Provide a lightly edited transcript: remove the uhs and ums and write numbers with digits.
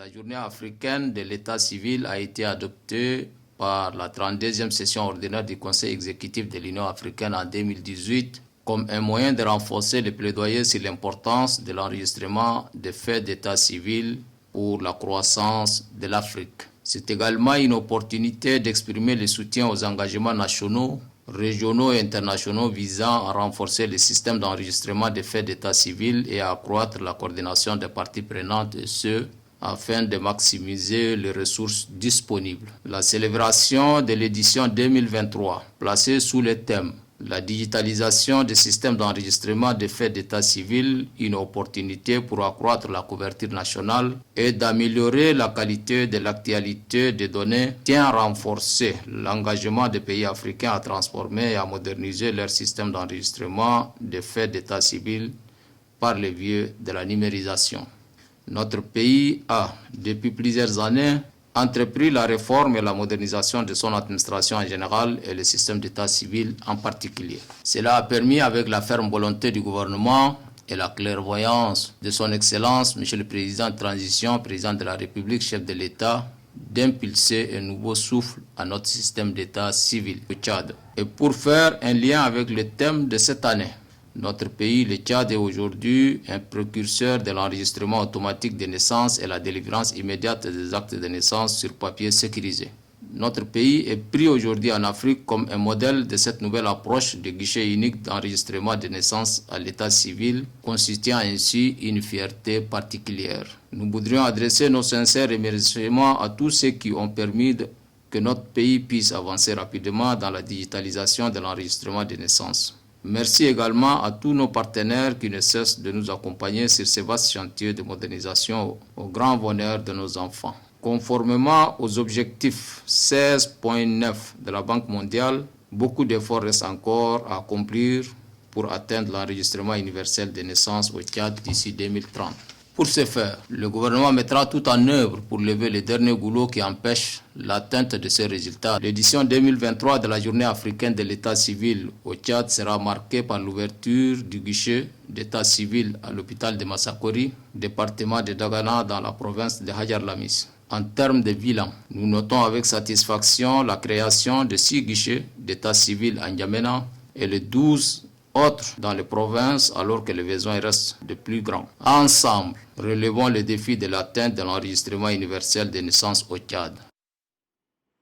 La journée africaine de l'état civil a été adoptée par la 32e session ordinaire du Conseil exécutif de l'Union africaine en 2018 comme un moyen de renforcer le plaidoyer sur l'importance de l'enregistrement des faits d'état civil pour la croissance de l'Afrique. C'est également une opportunité d'exprimer le soutien aux engagements nationaux, régionaux et internationaux visant à renforcer le système d'enregistrement des faits d'état civil et à accroître la coordination des parties prenantes et ce, afin de maximiser les ressources disponibles. La célébration de l'édition 2023, placée sous le thème « La digitalisation des systèmes d'enregistrement des faits d'état civil, une opportunité pour accroître la couverture nationale et d'améliorer la qualité de l'actualité des données » tient à renforcer l'engagement des pays africains à transformer et à moderniser leur système d'enregistrement des faits d'état civil par le biais de la numérisation. Notre pays a, depuis plusieurs années, entrepris la réforme et la modernisation de son administration en général et le système d'état civil en particulier. Cela a permis, avec la ferme volonté du gouvernement et la clairvoyance de son Excellence, Monsieur le Président de transition, Président de la République, chef de l'État, d'impulser un nouveau souffle à notre système d'état civil au Tchad. Et pour faire un lien avec le thème de cette année, notre pays, le Tchad, est aujourd'hui un précurseur de l'enregistrement automatique des naissances et la délivrance immédiate des actes de naissance sur papier sécurisé. Notre pays est pris aujourd'hui en Afrique comme un modèle de cette nouvelle approche de guichet unique d'enregistrement des naissances à l'état civil, constituant ainsi une fierté particulière. Nous voudrions adresser nos sincères remerciements à tous ceux qui ont permis que notre pays puisse avancer rapidement dans la digitalisation de l'enregistrement des naissances. Merci également à tous nos partenaires qui ne cessent de nous accompagner sur ces vastes chantiers de modernisation au grand bonheur de nos enfants. Conformément aux objectifs 16.9 de la Banque mondiale, beaucoup d'efforts restent encore à accomplir pour atteindre l'enregistrement universel des naissances au Tchad d'ici 2030. Pour ce faire, le gouvernement mettra tout en œuvre pour lever les derniers goulots qui empêchent l'atteinte de ces résultats. L'édition 2023 de la Journée africaine de l'état civil au Tchad sera marquée par l'ouverture du guichet d'état civil à l'hôpital de Massakori, département de Dagana dans la province de Hadjar Lamis. En termes de bilan, nous notons avec satisfaction la création de 6 guichets d'état civil à N'Djamena et les 12 autres dans les provinces alors que les besoins restent de plus grands. Ensemble, relevons le défi de l'atteinte de l'enregistrement universel des naissances au Tchad.